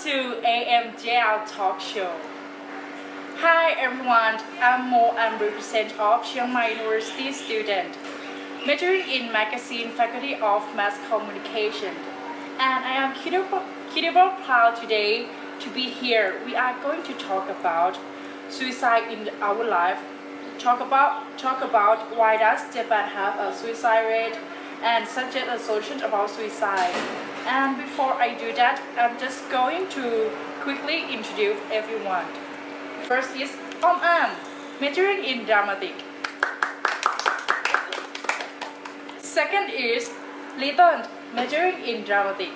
to eng4 talk show. Hi everyone, I'm Mo and represent of Chiang Mai University student, majoring in magazine faculty of mass communication. And I am incredible proud today to be here. We are going to talk about suicide in our life, talk about why does Japan have a suicide rate, and suggest a solution about suicide. And before I do that, I'm just going to quickly introduce everyone. First is Am, majoring in dramatic. Second is Liton, majoring in dramatic.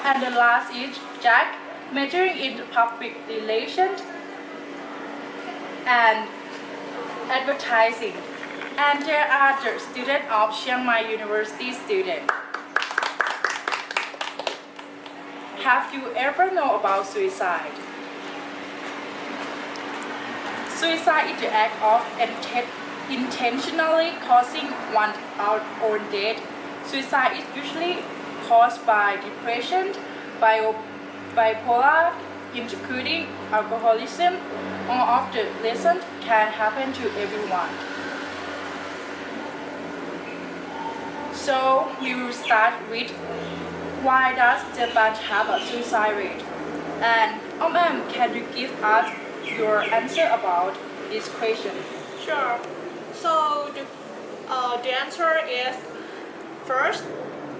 And the last is Jack, majoring in public relations and advertising. And there are the students of Chiang Mai University student. Have you ever known about suicide? Suicide is the act of intentionally causing one's own death. Suicide is usually caused by depression, bipolar, including alcoholism. All of the lessons can happen to everyone. So we will start with why does Japan have a suicide rate? And can you give us your answer about this question? Sure. So the answer is first,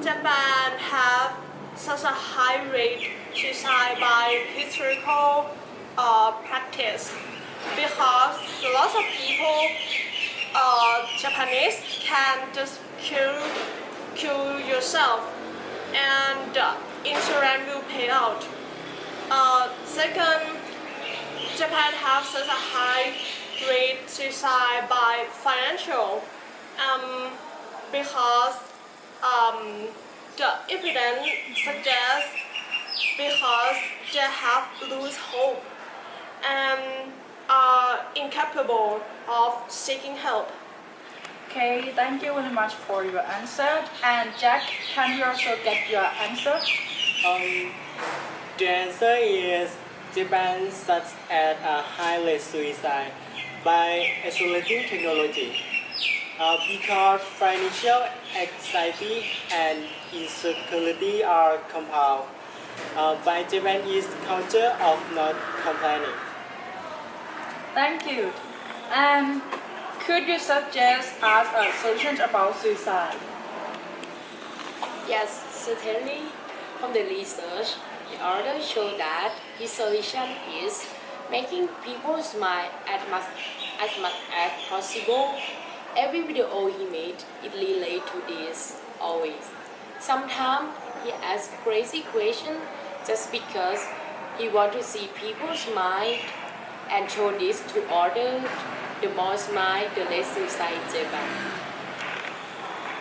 Japan have such a high rate suicide by historical practice because lots of people Japanese can just kill yourself and insurance will pay out. Second, Japan have such a high rate suicide by financial because the evidence suggests because they have lose hope and are incapable of seeking help. Okay, thank you very much for your answer. And Jack, can you also get your answer? The answer is Japan sucks at a high rate suicide by isolating technology. Because financial anxiety and insecurity are compound by Japanese culture of not complaining. Thank you. And could you suggest us a solution about suicide? Yes, certainly. From the research, the author showed that his solution is making people smile as much as possible. Every video he made, it relates to this always. Sometimes he asks crazy questions just because he wants to see people smile and show this to others. The more smile, the less suicide in Japan.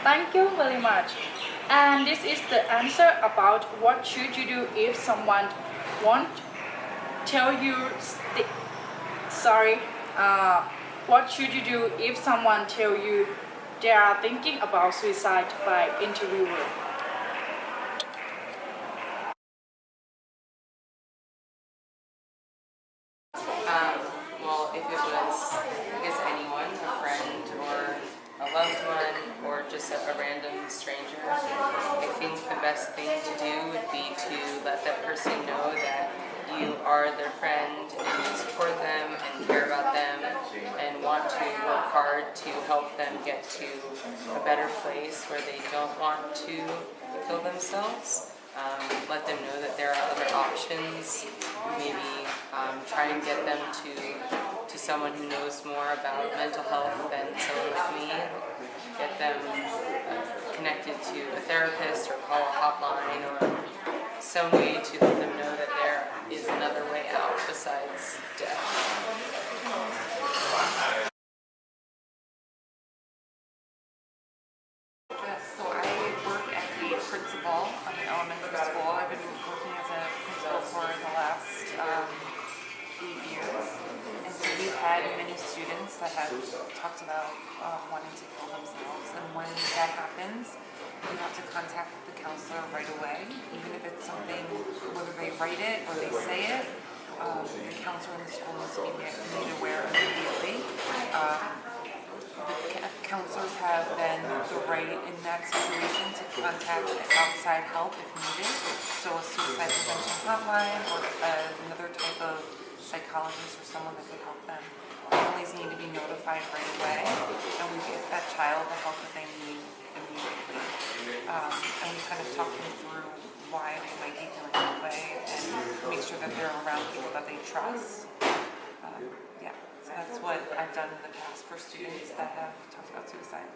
Thank you very much. And this is the answer about what should you do if someone won't tell you. What should you do if someone tell you they are thinking about suicide by interviewer? Well, if it was, I guess, anyone, a friend or a loved one or just a random stranger, I think the best thing to do would be to let that person know that you are their friend and you support them and care about them and want to work hard to help them get to a better place where they don't want to kill themselves. Let them know that there are other options. Maybe try and get them to someone who knows more about mental health than someone like me. Get them connected to a therapist or call a hotline or some way to let them know that there is another way out besides death. So I work as the principal of an elementary school. I've been working as a principal for the last 8 years. And so we've had many students that that have talked about wanting to kill themselves. And when that happens, you have to contact the counselor right away, even if it's something, whether they write it or they say it. The counselor in the school needs to be made aware immediately. The counselors have then the right in that situation to contact outside help if needed. So a suicide prevention hotline or another type of psychologist or someone that could help them. Families need to be notified right away, and we get that child the help that they need immediately. And we kind of talk them through why they might be feeling that way and make sure that they're around people that they trust. Yeah, so that's what I've done in the past for students that have talked about suicide.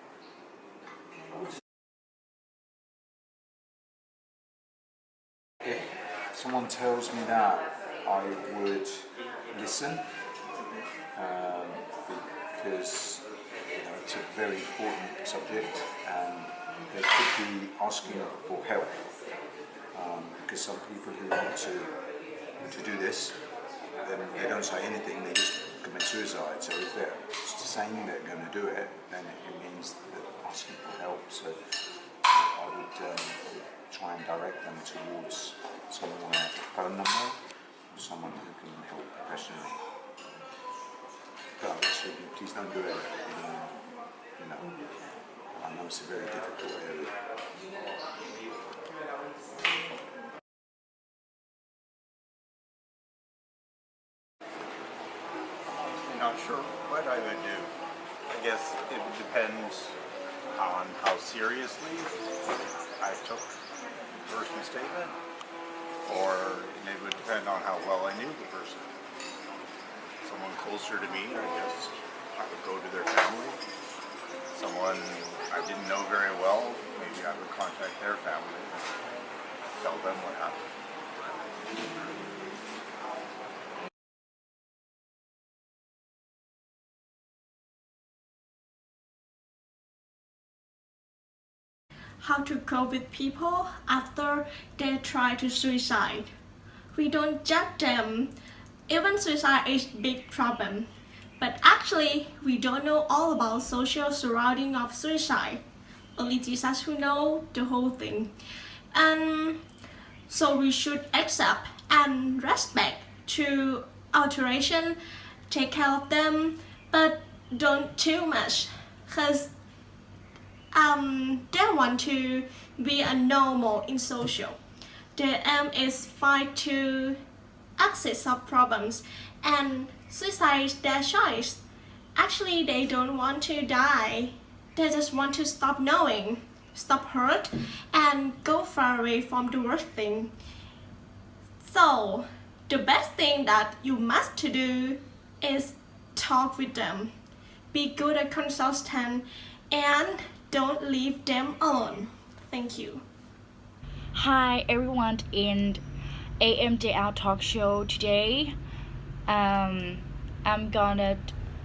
If someone tells me that, I would listen because it's a very important subject and they could be asking for help because some people who want to do this, then they don't say anything, they just commit suicide. So if they're saying they're going to do it, then it means that they're asking for help. So I would try and direct them towards someone, a phone number, or someone who can help professionally. But I would say, please don't do it. I know it's a very difficult area. Not sure what I would do. I guess it depends on how seriously I took the person's statement, or it would depend on how well I knew the person. Someone closer to me, I guess I would go to their family. Someone I didn't know very well, maybe I would contact their family and tell them what happened. How to cope with people after they try to suicide. We don't judge them. Even suicide is a big problem. But actually, we don't know all about social surrounding of suicide. Only Jesus who know the whole thing. And so we should accept and respect to alteration, take care of them, but don't too much. Because they want to be a normal in social. Their aim is fight to access of problems, and suicide is their choice. Actually, they don't want to die. They just want to stop knowing, stop hurt, and go far away from the worst thing. So, the best thing that you must do is talk with them. Be good at consultant and don't leave them alone. Thank you. Hi everyone in AMJL talk show today. I'm gonna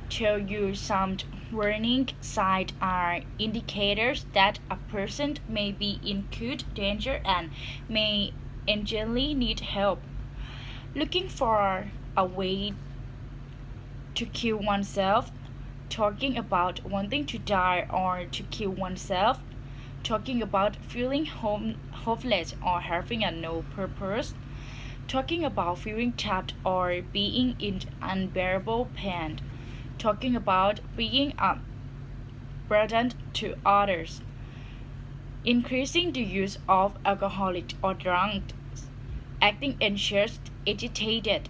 tell you some warning signs are indicators that a person may be in acute danger and may urgently need help. Looking for a way to kill oneself, talking about wanting to die or to kill oneself, talking about feeling hopeless or having a no purpose, talking about feeling trapped or being in unbearable pain, talking about being a burden to others, increasing the use of alcoholic or drugs, acting anxious, agitated,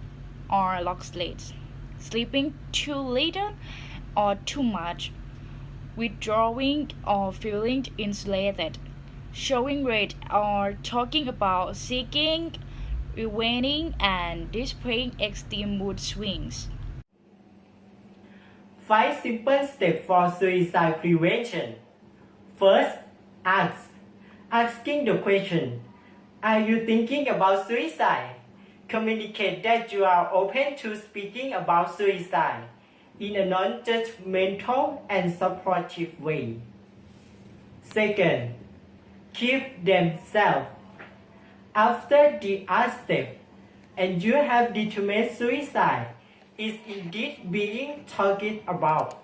or lost late, sleeping too little or too much, withdrawing or feeling insulated, showing red or talking about seeking, rewarding, and displaying extreme mood swings. 5 simple steps for suicide prevention. First, ask. Asking the question, are you thinking about suicide? Communicate that you are open to speaking about suicide in a non-judgmental and supportive way. Second, keep themselves. After the ask step, and you have determined suicide is indeed being talked about,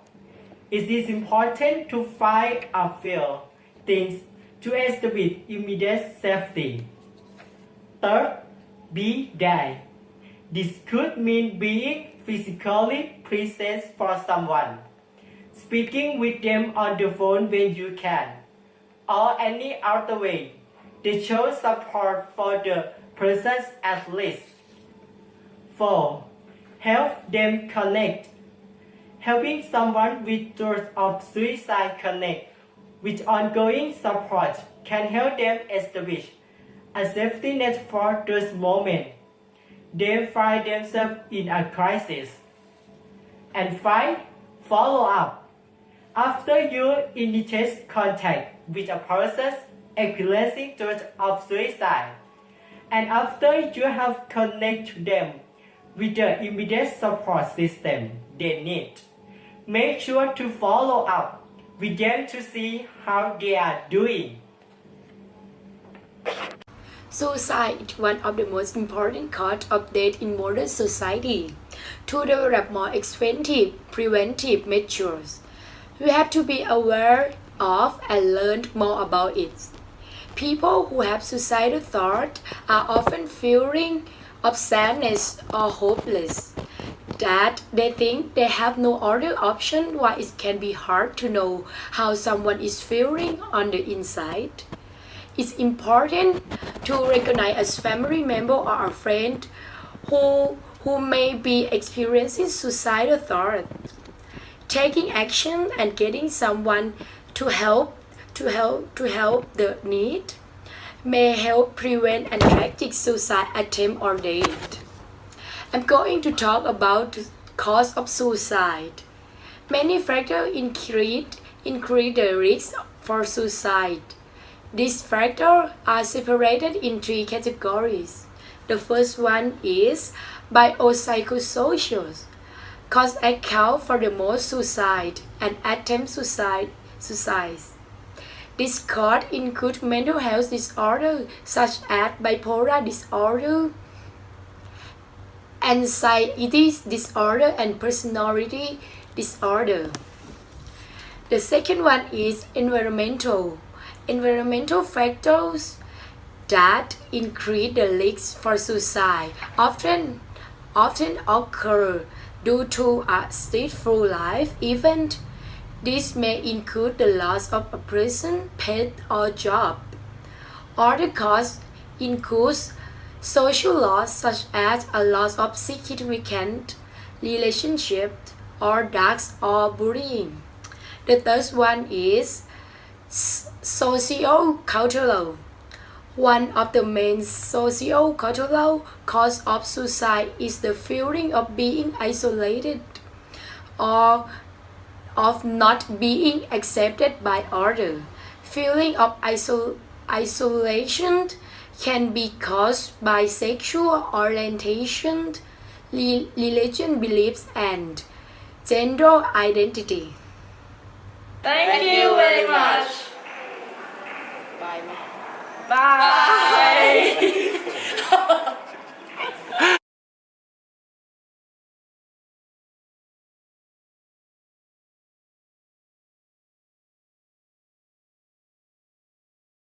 It is important to find a few things to establish immediate safety. Third, be there. This could mean being physically present for someone, speaking with them on the phone when you can, or any other way that shows support for the person at least. 4. Help them connect. Helping someone with thoughts of suicide connect with ongoing support can help them establish a safety net for those moments they find themselves in a crisis. And 5. Follow up. After you initiate contact with a person experiencing thoughts of suicide, and after you have connected them with the immediate support system they need, make sure to follow up with them to see how they are doing. Suicide is one of the most important causes of death in modern society. To develop more expensive preventive measures, we have to be aware of and learn more about it. People who have suicidal thoughts are often feeling of sadness or hopeless, that they think they have no other option. Why it can be hard to know how someone is feeling on the inside. It's important to recognize a family member or a friend who may be experiencing suicidal thoughts. Taking action and getting someone to help the need may help prevent a tragic suicide attempt or death. I'm going to talk about the cause of suicide. Many factors increase the risk for suicide. These factors are separated in 3 categories. The first one is biopsychosocial. Cause account for the most suicide and attempt suicides. This cause include mental health disorders such as bipolar disorder, anxiety disorder, and personality disorder. The second one is environmental factors that increase the risk for suicide often occur due to a stressful life event. This may include the loss of a person, pet, or job. Other causes include social loss such as a loss of significant relationships or death or bullying. The third one is socio-cultural. One of the main socio-cultural causes of suicide is the feeling of being isolated or of not being accepted by others. Feeling of isolation can be caused by sexual orientation, religion beliefs, and gender identity. Thank you very much. Bye. Bye.